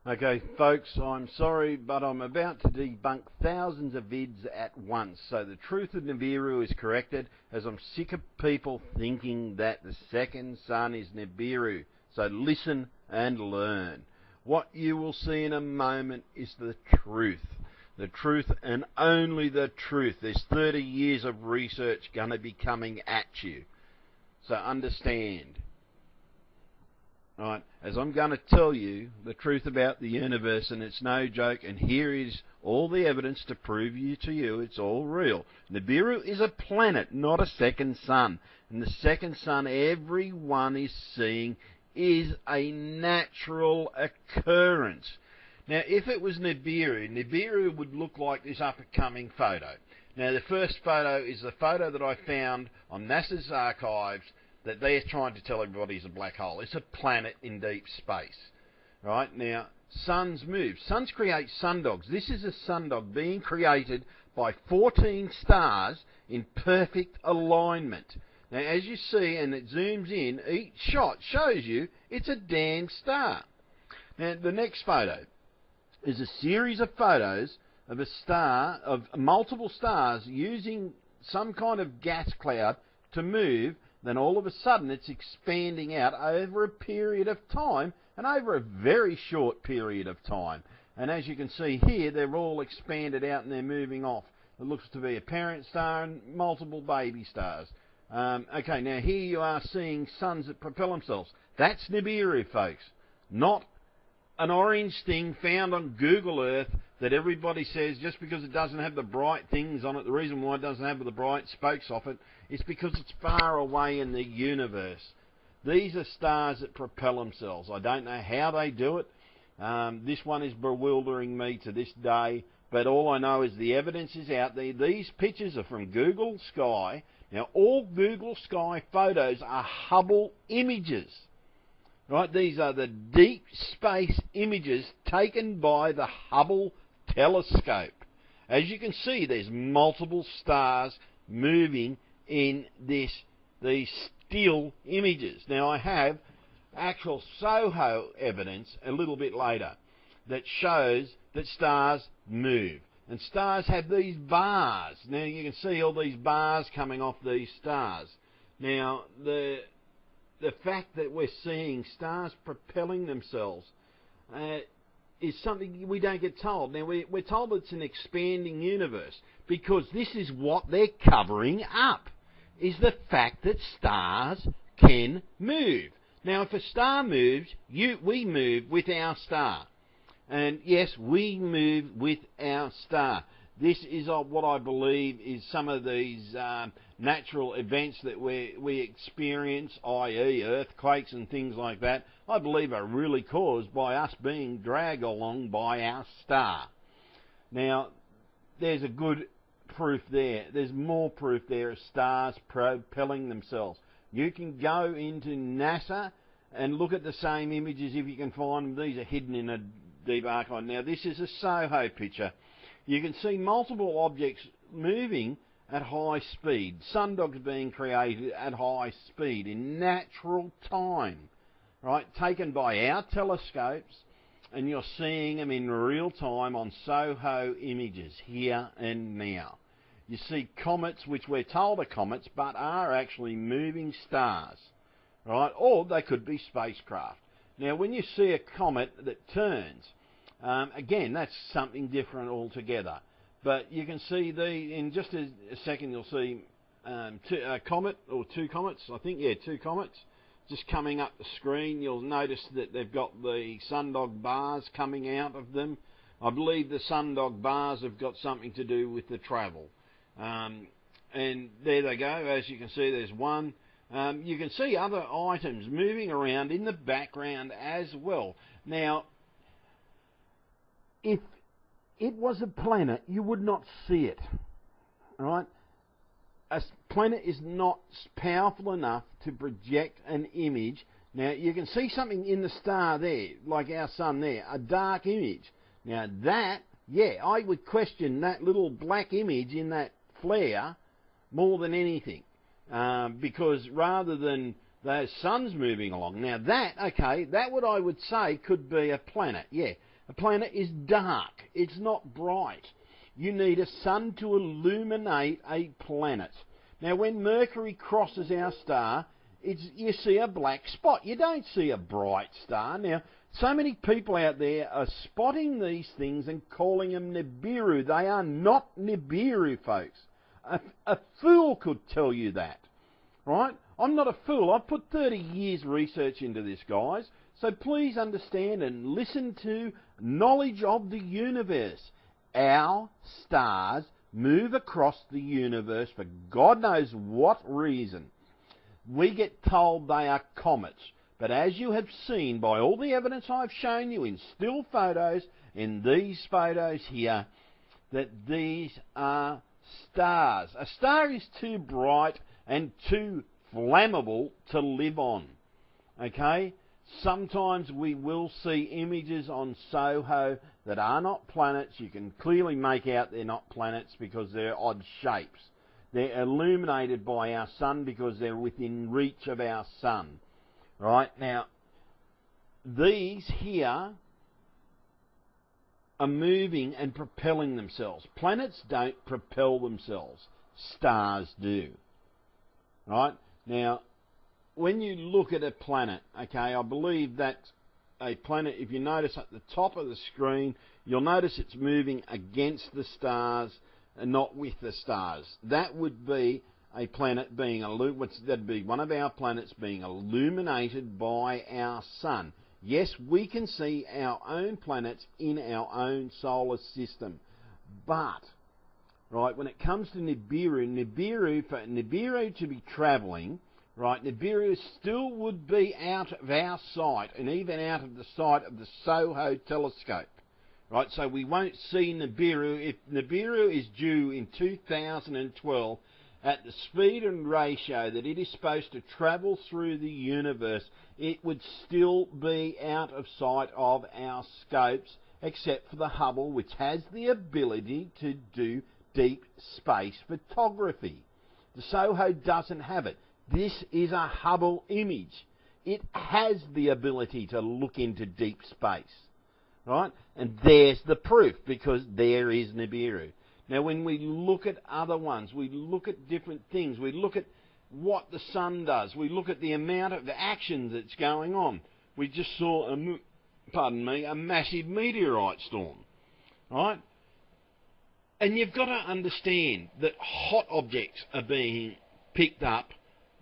Okay, folks, I'm sorry, but I'm about to debunk thousands of vids at once. So the truth of Nibiru is corrected, as I'm sick of people thinking that the second sun is Nibiru. So listen and learn. What you will see in a moment is the truth. The truth and only the truth. There's 30 years of research going to be coming at you. So understand. Right, as I'm going to tell you the truth about the universe, and it's no joke, and here is all the evidence to prove to you it's all real. Nibiru is a planet, not a second sun. And the second sun everyone is seeing is a natural occurrence. Now, if it was Nibiru, Nibiru would look like this up-and-coming photo. Now, the first photo is the photo that I found on NASA's archives that they're trying to tell everybody is a black hole. It's a planet in deep space. Right? Now, suns move. Suns create sundogs. This is a sundog being created by 14 stars in perfect alignment. Now, as you see, and it zooms in, each shot shows you it's a damn star. Now, the next photo is a series of photos of a star, of multiple stars using some kind of gas cloud to move. Then all of a sudden it's expanding out over a period of time, and over a very short period of time. And as you can see here, they're all expanded out and they're moving off. It looks to be a parent star and multiple baby stars. Okay, now here you are seeing suns that propel themselves. That's Nibiru, folks. Not an orange thing found on Google Earth that everybody says just because it doesn't have the bright things on it, the reason why it doesn't have the bright spokes off it is because it's far away in the universe. These are stars that propel themselves. I don't know how they do it. This one is bewildering me to this day, but all I know is the evidence is out there. These pictures are from Google Sky. Now, all Google Sky photos are Hubble images. Right, these are the deep space images taken by the Hubble telescope. As you can see, there's multiple stars moving in these still images. Now, I have actual SOHO evidence a little bit later that shows that stars move. And stars have these bars. Now, you can see all these bars coming off these stars. Now, the fact that we're seeing stars propelling themselves is something we don't get told. Now, we're told it's an expanding universe because this is what they're covering up, is the fact that stars can move. Now, if a star moves, we move with our star. And yes, we move with our star. This is what I believe is some of these natural events that we experience, i.e. earthquakes and things like that, I believe are really caused by us being dragged along by our star. Now, there's a good proof there. There's more proof there of stars propelling themselves. You can go into NASA and look at the same images if you can find them. These are hidden in a deep archive. Now, this is a SOHO picture. You can see multiple objects moving at high speed. Sundogs being created at high speed in natural time, right? Taken by our telescopes, and you're seeing them in real time on SOHO images here and now. You see comets, which we're told are comets, but are actually moving stars, right? Or they could be spacecraft. Now, when you see a comet that turns, again, that's something different altogether. But you can see in just a second you'll see a comet, or two comets, I think, yeah, two comets, just coming up the screen. You'll notice that they've got the sundog bars coming out of them. I believe the sundog bars have got something to do with the travel. And there they go. As you can see, there's one. You can see other items moving around in the background as well. Now, if it was a planet, you would not see it, right? A planet is not powerful enough to project an image. Now, you can see something in the star there, like our sun there, a dark image. Now, that, yeah, I would question that little black image in that flare more than anything, because rather than those suns moving along, now that, okay, that what I would say could be a planet, yeah. A planet is dark. It's not bright. You need a sun to illuminate a planet. Now, when Mercury crosses our star, you see a black spot. You don't see a bright star. Now, so many people out there are spotting these things and calling them Nibiru. They are not Nibiru, folks. A fool could tell you that, right? I'm not a fool. I've put 30 years research into this, guys. So please understand and listen to knowledge of the universe. Our stars move across the universe for God knows what reason. We get told they are comets. But as you have seen by all the evidence I've shown you in still photos, in these photos here, that these are stars. A star is too bright and too flammable to live on. Okay? Sometimes we will see images on SOHO that are not planets. You can clearly make out they're not planets because they're odd shapes. They're illuminated by our sun because they're within reach of our sun. Right? Now, these here are moving and propelling themselves. Planets don't propel themselves. Stars do. Right? Now, when you look at a planet, okay, I believe that a planet, if you notice at the top of the screen, you'll notice it's moving against the stars and not with the stars. That would be a planet being that'd be one of our planets being illuminated by our sun. Yes, we can see our own planets in our own solar system, but right, when it comes to Nibiru, for Nibiru to be travelling, right, Nibiru still would be out of our sight and even out of the sight of the SOHO telescope. Right, so we won't see Nibiru. If Nibiru is due in 2012 at the speed and ratio that it is supposed to travel through the universe, it would still be out of sight of our scopes, except for the Hubble, which has the ability to do deep space photography. The SOHO doesn't have it. This is a Hubble image. It has the ability to look into deep space. Right? And there's the proof, because there is Nibiru. Now, when we look at other ones, we look at different things. We look at what the sun does. We look at the amount of action that's going on. We just saw a massive meteorite storm. Right? And you've got to understand that hot objects are being picked up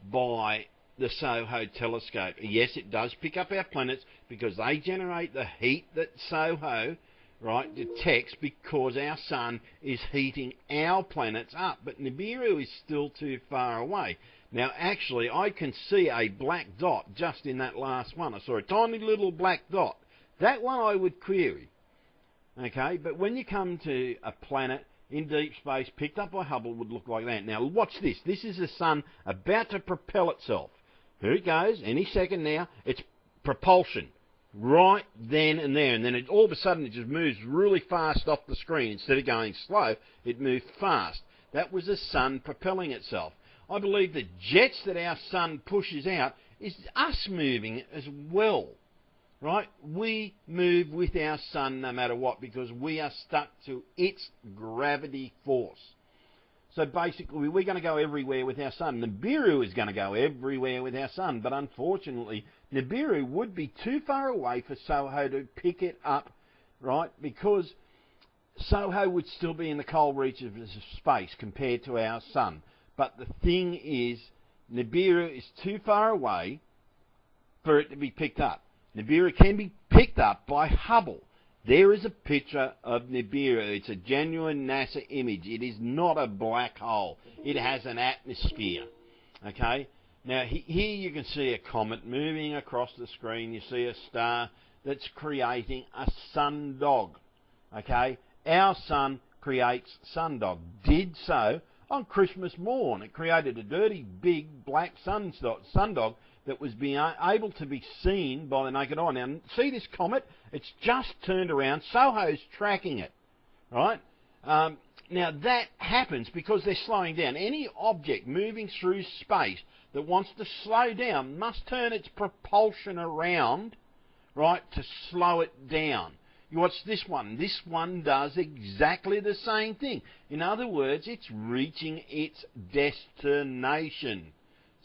by the SOHO telescope. Yes, it does pick up our planets because they generate the heat that SOHO, right, detects, because our sun is heating our planets up. But Nibiru is still too far away. Now, actually, I can see a black dot just in that last one. I saw a tiny little black dot. That one I would query. Okay, but when you come to a planet in deep space picked up by Hubble, would look like that. Now, watch this. This is the sun about to propel itself. Here it goes, any second now. It's propulsion, right then and there. And then all of a sudden it just moves really fast off the screen. Instead of going slow, it moved fast. That was the sun propelling itself. I believe the jets that our sun pushes out is us moving as well. Right? We move with our sun no matter what, because we are stuck to its gravity force. So basically, we're going to go everywhere with our sun. Nibiru is going to go everywhere with our sun, but unfortunately, Nibiru would be too far away for SOHO to pick it up, right? Because SOHO would still be in the cold reaches of space compared to our sun. But the thing is, Nibiru is too far away for it to be picked up. Nibiru can be picked up by Hubble. There is a picture of Nibiru. It's a genuine NASA image. It is not a black hole. It has an atmosphere. Okay? Now, here you can see a comet moving across the screen. You see a star that's creating a sundog. Okay? Our sun creates sundog. Did so on Christmas morn. It created a dirty, big, black sundog that was being able to be seen by the naked eye. Now, see this comet? It's just turned around. SOHO's tracking it, right? Now, that happens because they're slowing down. Any object moving through space that wants to slow down must turn its propulsion around, right, to slow it down. You watch this one. This one does exactly the same thing. In other words, it's reaching its destination.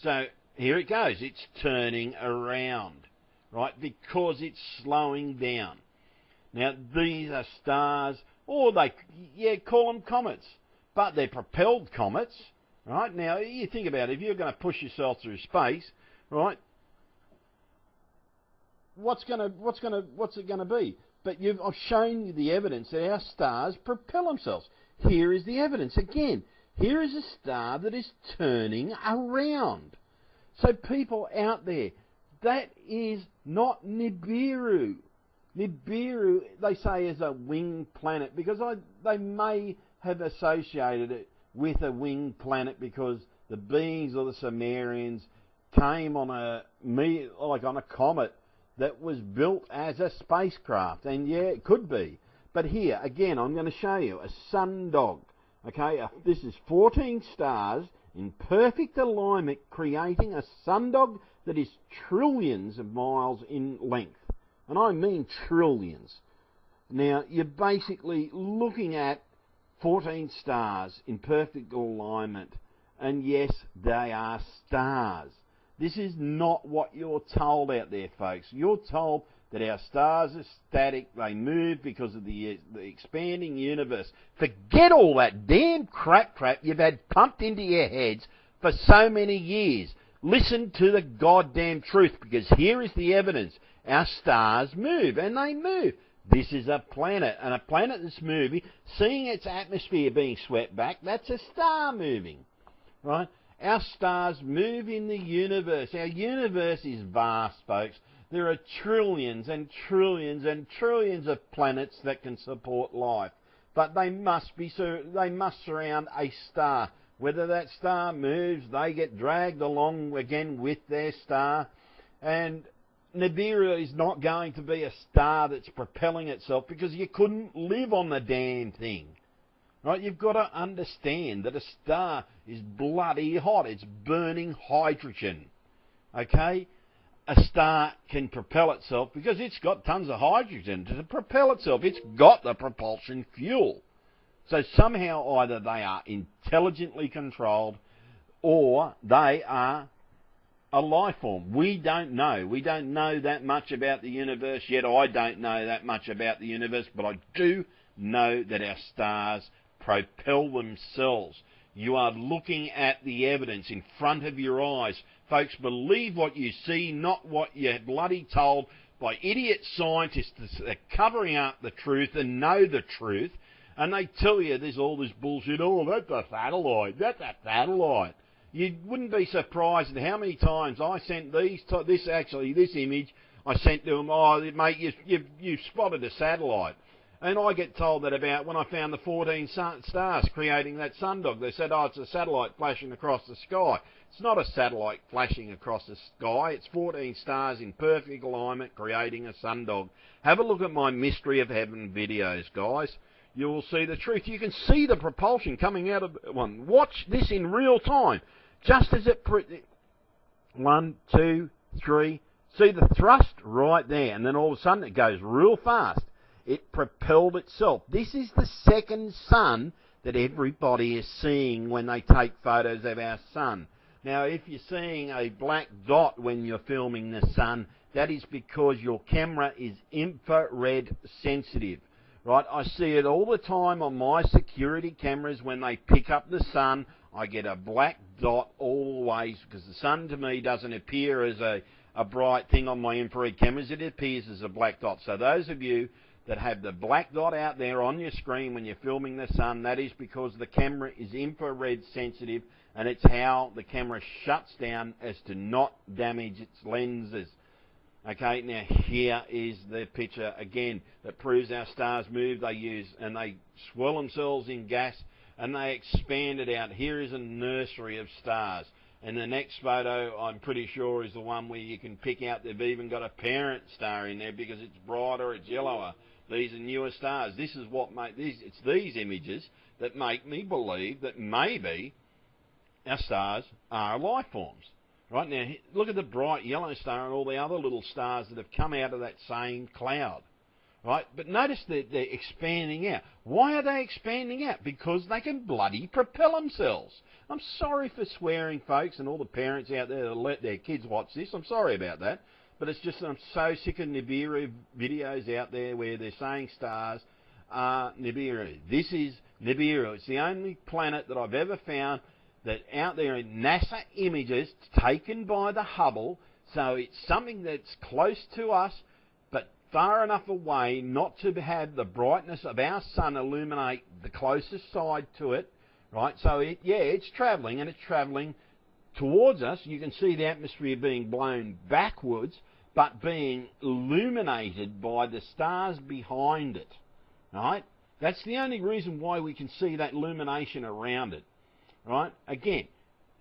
So here it goes. It's turning around, right, because it's slowing down. Now, these are stars, or call them comets, but they're propelled comets, right? Now, you think about it. If you're going to push yourself through space, right, what's it going to be? But I've shown you the evidence that our stars propel themselves. Here is the evidence again. Here is a star that is turning around. So people out there, that is not Nibiru. Nibiru, they say, is a winged planet because they may have associated it with a winged planet because the beings or the Sumerians came on a comet that was built as a spacecraft. And yeah, it could be. But here, again, I'm going to show you a sundog. Okay, this is 14 stars in perfect alignment, creating a sundog that is trillions of miles in length. And I mean trillions. Now, you're basically looking at 14 stars in perfect alignment. And yes, they are stars. This is not what you're told out there, folks. You're told that our stars are static, they move because of the expanding universe. Forget all that damn crap you've had pumped into your heads for so many years. Listen to the goddamn truth, because here is the evidence. Our stars move, and they move. This is a planet, and a planet that's moving, seeing its atmosphere being swept back, that's a star moving, right? Our stars move in the universe. Our universe is vast, folks. There are trillions and trillions and trillions of planets that can support life, but they must surround a star. Whether that star moves, they get dragged along again with their star. And Nibiru is not going to be a star that's propelling itself, because you couldn't live on the damn thing. Right? You've got to understand that a star is bloody hot. It's burning hydrogen. Okay? A star can propel itself because it's got tons of hydrogen to propel itself. It's got the propulsion fuel. So somehow either they are intelligently controlled or they are a life form. We don't know. We don't know that much about the universe yet. I don't know that much about the universe, but I do know that our stars propel themselves. You are looking at the evidence in front of your eyes. Folks, believe what you see, not what you're bloody told by idiot scientists that are covering up the truth and know the truth. And they tell you there's all this bullshit. Oh, that's a satellite. That's a satellite. You wouldn't be surprised at how many times I sent this image. I sent to them, oh, mate, you've spotted a satellite. And I get told that about when I found the 14 stars creating that sundog. They said, oh, it's a satellite flashing across the sky. It's not a satellite flashing across the sky. It's 14 stars in perfect alignment creating a sundog. Have a look at my Mystery of Heaven videos, guys. You will see the truth. You can see the propulsion coming out of one. Watch this in real time. Just as it... 1, 2, 3. See the thrust right there. And then all of a sudden it goes real fast. It propelled itself. This is the second sun that everybody is seeing when they take photos of our sun. Now, if you're seeing a black dot when you're filming the sun, that is because your camera is infrared sensitive. Right? I see it all the time on my security cameras. When they pick up the sun, I get a black dot always, because the sun to me doesn't appear as a bright thing on my infrared cameras. It appears as a black dot. So those of you that have the black dot out there on your screen when you're filming the sun, that is because the camera is infrared sensitive, and it's how the camera shuts down as to not damage its lenses. Okay, now here is the picture again that proves our stars move. They swell themselves in gas and they expand it out. Here is a nursery of stars. And the next photo, I'm pretty sure, is the one where you can pick out they've even got a parent star in there because it's brighter, it's yellower. These are newer stars. This is what it's these images that make me believe that maybe our stars are life forms. Right now, look at the bright yellow star and all the other little stars that have come out of that same cloud. right? But notice that they're expanding out. Why are they expanding out? Because they can bloody propel themselves. I'm sorry for swearing, folks, and all the parents out there that let their kids watch this. I'm sorry about that. But it's just that I'm so sick of Nibiru videos out there where they're saying stars are Nibiru. This is Nibiru. It's the only planet that I've ever found that out there in NASA images taken by the Hubble. So it's something that's close to us, but far enough away not to have the brightness of our sun illuminate the closest side to it, right? So it's travelling, and it's travelling towards us. You can see the atmosphere being blown backwards, but being illuminated by the stars behind it, right? That's the only reason why we can see that illumination around it, right? Again,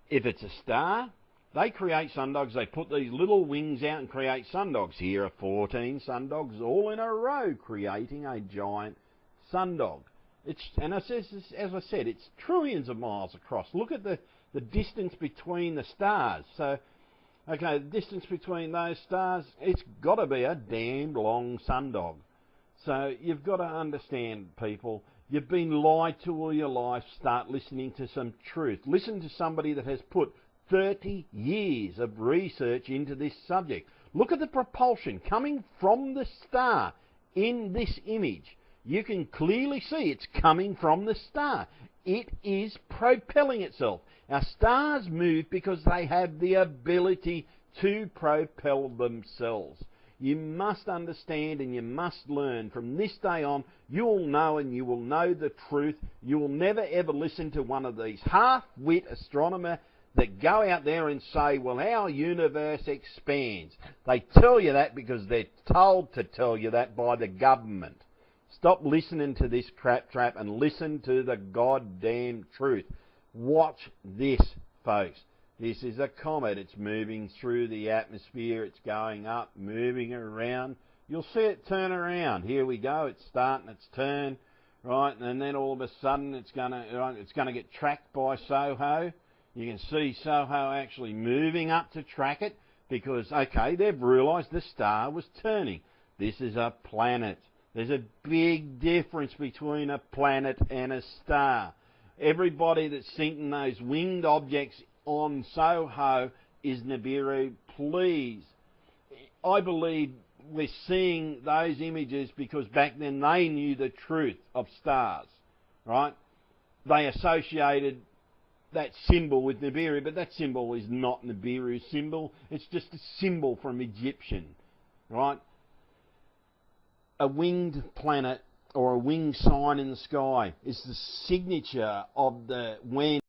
if it's a star, they create sundogs. They put these little wings out and create sundogs. Here are 14 sundogs all in a row creating a giant sundog. And as I said, it's trillions of miles across. Look at the distance between the stars. So, okay, the distance between those stars, it's got to be a damned long sundog. So you've got to understand, people, you've been lied to all your life. Start listening to some truth. Listen to somebody that has put 30 years of research into this subject. Look at the propulsion coming from the star in this image. You can clearly see it's coming from the star. It is propelling itself. Our stars move because they have the ability to propel themselves. You must understand and you must learn. From this day on, you will know, and you will know the truth. You will never ever listen to one of these half-wit astronomers that go out there and say, well, our universe expands. They tell you that because they're told to tell you that by the government. Stop listening to this crap trap and listen to the goddamn truth. Watch this, folks. This is a comet. It's moving through the atmosphere. It's going up, moving around. You'll see it turn around. Here we go. It's starting its turn, right? And then all of a sudden it's going to get tracked by SOHO. You can see SOHO actually moving up to track it because, okay, they've realised the star was turning. This is a planet. There's a big difference between a planet and a star. Everybody that's thinking those winged objects on SOHO is Nibiru. Please, I believe we're seeing those images because back then they knew the truth of stars, right? They associated that symbol with Nibiru, but that symbol is not Nibiru's symbol. It's just a symbol from Egyptian, right? A winged planet or a winged sign in the sky is the signature of when